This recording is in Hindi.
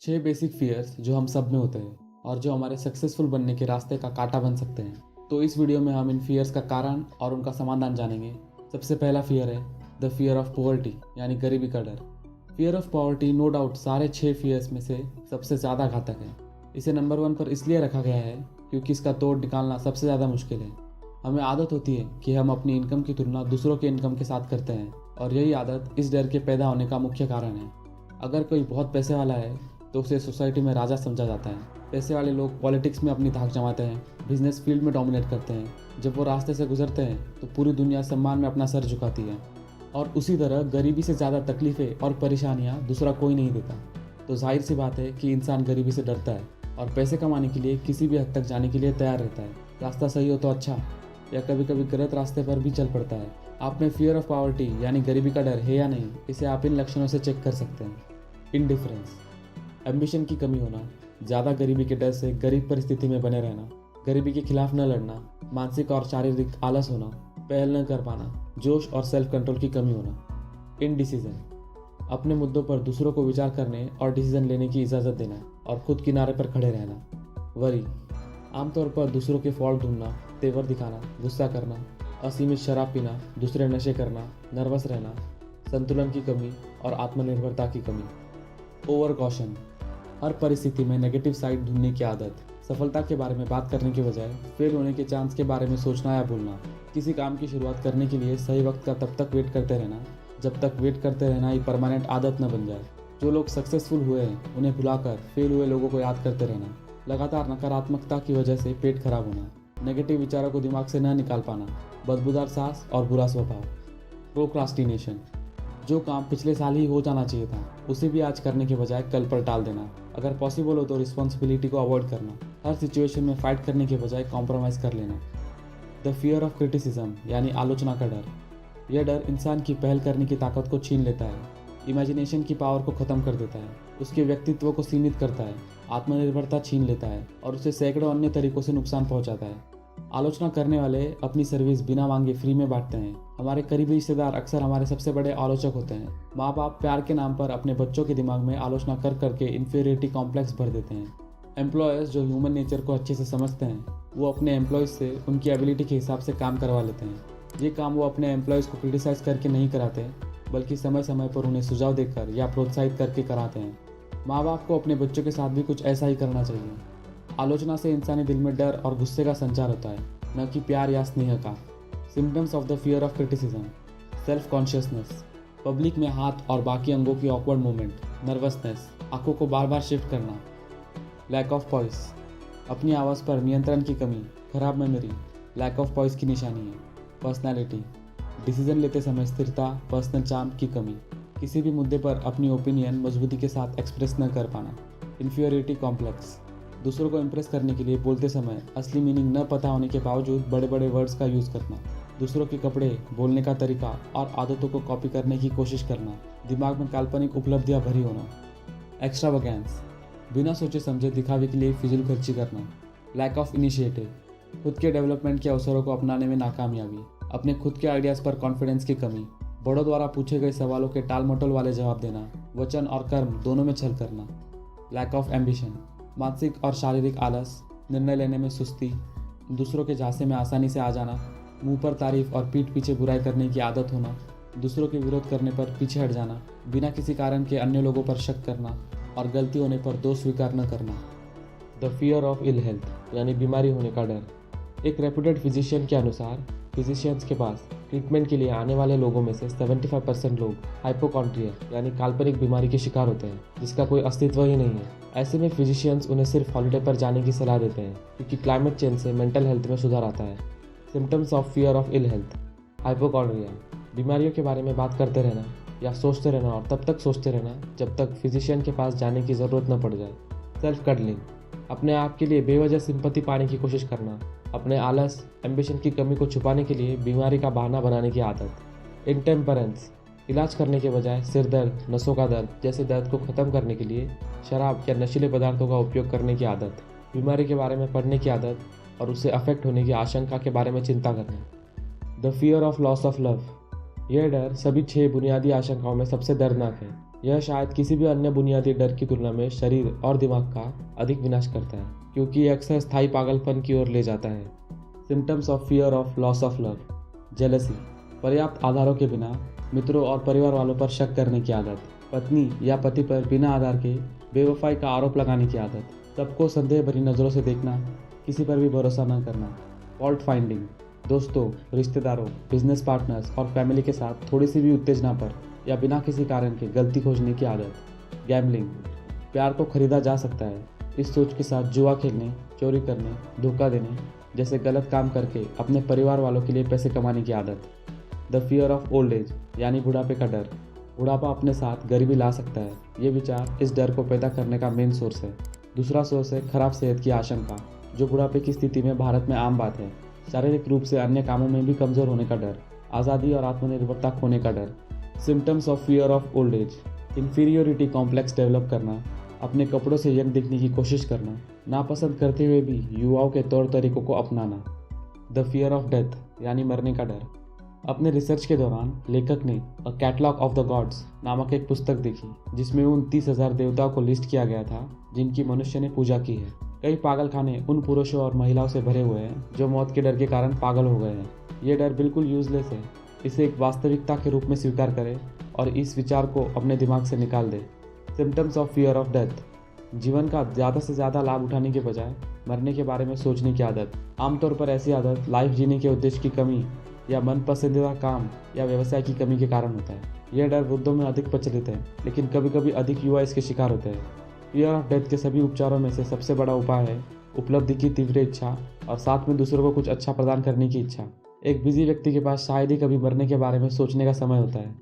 6 बेसिक फियर्स जो हम सब में होते हैं और जो हमारे सक्सेसफुल बनने के रास्ते का कांटा बन सकते हैं। तो इस वीडियो में हम इन फियर्स का कारण और उनका समाधान जानेंगे। सबसे पहला फियर है द फियर ऑफ पॉवर्टी, यानी गरीबी का डर। Fear of poverty no doubt सारे 6 फियर्स में से सबसे ज़्यादा घातक है। इसे नंबर 1 पर इसलिए रखा गया है क्योंकि इसका तोड़ निकालना सबसे ज़्यादा मुश्किल है। हमें आदत होती है कि हम अपनी इनकम की तुलना दूसरों के इनकम के साथ करते हैं और यही आदत इस डर के पैदा होने का मुख्य कारण है। अगर कोई बहुत पैसे वाला है तो उसे सोसाइटी में राजा समझा जाता है। पैसे वाले लोग पॉलिटिक्स में अपनी धाक जमाते हैं, बिजनेस फील्ड में डोमिनेट करते हैं। जब वो रास्ते से गुजरते हैं तो पूरी दुनिया सम्मान में अपना सर झुकाती है। और उसी तरह गरीबी से ज़्यादा तकलीफ़ें और परेशानियाँ दूसरा कोई नहीं देता। तो जाहिर सी बात है कि इंसान गरीबी से डरता है और पैसे कमाने के लिए किसी भी हद तक जाने के लिए तैयार रहता है। रास्ता सही हो तो अच्छा, या कभी कभी गलत रास्ते पर भी चल पड़ता है। आप में फियर ऑफ पॉवर्टी यानी गरीबी का डर है या नहीं, इसे आप इन लक्षणों से चेक कर सकते हैं। इंडिफरेंस, एम्बिशन की कमी होना, ज़्यादा गरीबी के डर से गरीब परिस्थिति में बने रहना, गरीबी के खिलाफ न लड़ना, मानसिक और शारीरिक आलस होना, पहल न कर पाना, जोश और सेल्फ कंट्रोल की कमी होना। इनडिसीजन, अपने मुद्दों पर दूसरों को विचार करने और डिसीजन लेने की इजाज़त देना और खुद किनारे पर खड़े रहना। वरी, आमतौर पर दूसरों के फॉल्ट ढूंढना, तेवर दिखाना, गुस्सा करना, असीमित शराब पीना, दूसरे नशे करना, नर्वस रहना, संतुलन की कमी और आत्मनिर्भरता की कमी। ओवर कॉशन, हर परिस्थिति में नेगेटिव साइड ढूंढने की आदत, सफलता के बारे में बात करने के बजाय फेल होने के चांस के बारे में सोचना या बोलना। किसी काम की शुरुआत करने के लिए सही वक्त का तब तक वेट करते रहना जब तक वेट करते रहना ही परमानेंट आदत न बन जाए। जो लोग सक्सेसफुल हुए हैं उन्हें भुलाकर फेल हुए लोगों को याद करते रहना। लगातार नकारात्मकता की वजह से पेट खराब होना, नेगेटिव विचारों को दिमाग से न निकाल पाना, बदबूदार सांस और बुरा स्वभाव। प्रोक्रास्टिनेशन, जो काम पिछले साल ही हो जाना चाहिए था उसे भी आज करने के बजाय कल पर टाल देना। अगर पॉसिबल हो तो रिस्पॉन्सिबिलिटी को अवॉइड करना, हर सिचुएशन में फाइट करने के बजाय कॉम्प्रोमाइज़ कर लेना। द फियर ऑफ क्रिटिसिज्म, यानी आलोचना का डर। यह डर इंसान की पहल करने की ताकत को छीन लेता है, इमेजिनेशन की पावर को ख़त्म कर देता है, उसके व्यक्तित्व को सीमित करता है, आत्मनिर्भरता छीन लेता है और उसे सैकड़ों अन्य तरीकों से नुकसान पहुंचाता है। आलोचना करने वाले अपनी सर्विस बिना मांगे फ्री में बांटते हैं। हमारे करीबी रिश्तेदार अक्सर हमारे सबसे बड़े आलोचक होते हैं। माँ बाप प्यार के नाम पर अपने बच्चों के दिमाग में आलोचना कर करके इन्फीरियरिटी कॉम्प्लेक्स भर देते हैं। एम्प्लॉयर्स जो ह्यूमन नेचर को अच्छे से समझते हैं वो अपने एम्प्लॉयज़ से उनकी एबिलिटी के हिसाब से काम करवा लेते हैं। ये काम वो अपने एम्प्लॉयज़ को क्रिटिसाइज़ करके नहीं कराते बल्कि समय समय पर उन्हें सुझाव देकर या प्रोत्साहित करके कराते हैं। माँ बाप को अपने बच्चों के साथ भी कुछ ऐसा ही करना चाहिए। आलोचना से इंसानी दिल में डर और गुस्से का संचार होता है, न कि प्यार या स्नेह का। Symptoms of the fear of criticism: self consciousness, public में हाथ और बाकी अंगों की ऑकवर्ड मूवमेंट, नर्वसनेस, आंखों को बार बार शिफ्ट करना। लैक ऑफ पॉइस, अपनी आवाज़ पर नियंत्रण की कमी, खराब मेमोरी लैक ऑफ पॉइस की निशानी है। पर्सनैलिटी, डिसीजन लेते समय स्थिरता, पर्सनल चार्म की कमी, किसी भी मुद्दे पर अपनी ओपिनियन मजबूती के साथ एक्सप्रेस न कर पाना। इन्फीरियरिटी कॉम्प्लेक्स, दूसरों को इम्प्रेस करने के लिए बोलते समय असली मीनिंग न पता होने के बावजूद बड़े बड़े वर्ड्स का यूज़ करना। दूसरों के कपड़े, बोलने का तरीका और आदतों को कॉपी करने की कोशिश करना। दिमाग में काल्पनिक उपलब्धियां भरी होना। एक्स्ट्रावगैंस, बिना सोचे समझे दिखावे के लिए फिजूल खर्ची करना। लैक ऑफ इनिशिएटिव, खुद के डेवलपमेंट के अवसरों को अपनाने में नाकामयाबी, अपने खुद के आइडियाज़ पर कॉन्फिडेंस की कमी, बड़ों द्वारा पूछे गए सवालों के टाल मटोल वाले जवाब देना, वचन और कर्म दोनों में छल करना। लैक ऑफ एम्बिशन, मानसिक और शारीरिक आलस, निर्णय लेने में सुस्ती, दूसरों के झांसे में आसानी से आ जाना, मुंह पर तारीफ और पीठ पीछे बुराई करने की आदत होना, दूसरों के विरोध करने पर पीछे हट जाना, बिना किसी कारण के अन्य लोगों पर शक करना और गलती होने पर दोष स्वीकार न करना। The fear of ill health, यानी बीमारी होने का डर। एक रेप्यूटेड फिजिशियन के अनुसार फिजिशियंस के पास ट्रीटमेंट के लिए आने वाले लोगों में से 75% लोग हाइपोकॉन्ड्रिया यानी काल्पनिक बीमारी के शिकार होते हैं जिसका कोई अस्तित्व ही नहीं है। ऐसे में फिजिशियंस उन्हें सिर्फ हॉलिडे पर जाने की सलाह देते हैं क्योंकि क्लाइमेट चेंज से मेंटल हेल्थ में सुधार आता है। Symptoms of fear of ill health: hypochondria, बीमारियों के बारे में बात करते रहना या सोचते रहना और तब तक सोचते रहना जब तक फिजिशियन के पास जाने की ज़रूरत न पड़ जाए। सेल्फ कडलिंग, अपने आप के लिए बेवजह सिंपैथी पाने की कोशिश करना, अपने आलस, एम्बिशन की कमी को छुपाने के लिए बीमारी का बहाना बनाने की आदत। इंटेम्परेंस, इलाज करने के बजाय सिर दर्द, नसों का दर्द जैसे दर्द को ख़त्म करने के लिए शराब या नशीले पदार्थों का उपयोग करने की आदत। बीमारी के बारे में पढ़ने की आदत और उससे अफेक्ट होने की आशंका के बारे में चिंता करना। The fear of loss of love, यह डर सभी 6 बुनियादी आशंकाओं में सबसे दर्दनाक है। यह शायद किसी भी अन्य बुनियादी डर की तुलना में शरीर और दिमाग का अधिक विनाश करता है, क्योंकि यह अक्सर स्थायी पागलपन की ओर ले जाता है। Symptoms of fear of loss of love. Jealousy, पर्याप्त आधारों के बिना मित्रों और परिवार वालों पर शक करने की आदत। पत्नी या पति पर बिना आधार के बेवफाई का आरोप लगाने की आदत। सबको संदेह भरी नज़रों से देखना, किसी पर भी भरोसा न करना। फॉल्ट फाइंडिंग, दोस्तों, रिश्तेदारों, बिजनेस पार्टनर्स और फैमिली के साथ थोड़ी सी भी उत्तेजना पर या बिना किसी कारण के गलती खोजने की आदत। गैम्बलिंग, प्यार को खरीदा जा सकता है, इस सोच के साथ जुआ खेलने, चोरी करने, धोखा देने जैसे गलत काम करके अपने परिवार वालों के लिए पैसे कमाने की आदत। The fear of old age, यानी बुढ़ापे का डर। बुढ़ापा अपने साथ गरीबी ला सकता है, ये विचार इस डर को पैदा करने का मेन सोर्स है। दूसरा सोर्स है खराब सेहत की आशंका, जो बुढ़ापे की स्थिति में भारत में आम बात है। शारीरिक रूप से अन्य कामों में भी कमज़ोर होने का डर, आज़ादी और आत्मनिर्भरता खोने का डर। Symptoms of fear of old age, inferiority complex develop करना, अपने कपड़ों से यंग दिखने की कोशिश करना, नापसंद करते हुए भी युवाओं के तौर तरीकों को अपनाना। द फियर ऑफ डेथ, यानी मरने का डर। अपने रिसर्च के दौरान लेखक ने अ कैटलॉग ऑफ द गॉड्स नामक एक पुस्तक देखी, जिसमें उन 30,000 देवताओं को लिस्ट किया गया था जिनकी मनुष्य ने पूजा की है। कई पागल खाने उन पुरुषों और महिलाओं से भरे हुए हैं जो मौत के डर के कारण पागल हो गए हैं। ये डर बिल्कुल यूजलेस है, इसे एक वास्तविकता के रूप में स्वीकार करें और इस विचार को अपने दिमाग से निकाल दें। Symptoms of fear of death, जीवन का ज़्यादा से ज़्यादा लाभ उठाने के बजाय मरने के बारे में सोचने की आदत। आमतौर पर ऐसी आदत लाइफ जीने के उद्देश्य की कमी या मन पसंदीदा काम या व्यवसाय की कमी के कारण होता है। यह डर वृद्धों में अधिक प्रचलित है, लेकिन कभी कभी अधिक युवा इसके शिकार होते हैं। फियर ऑफ डेथ के सभी उपचारों में से सबसे बड़ा उपाय है उपलब्धि की तीव्र इच्छा और साथ में दूसरों को कुछ अच्छा प्रदान करने की इच्छा। एक बिजी व्यक्ति के पास शायद ही कभी मरने के बारे में सोचने का समय होता है।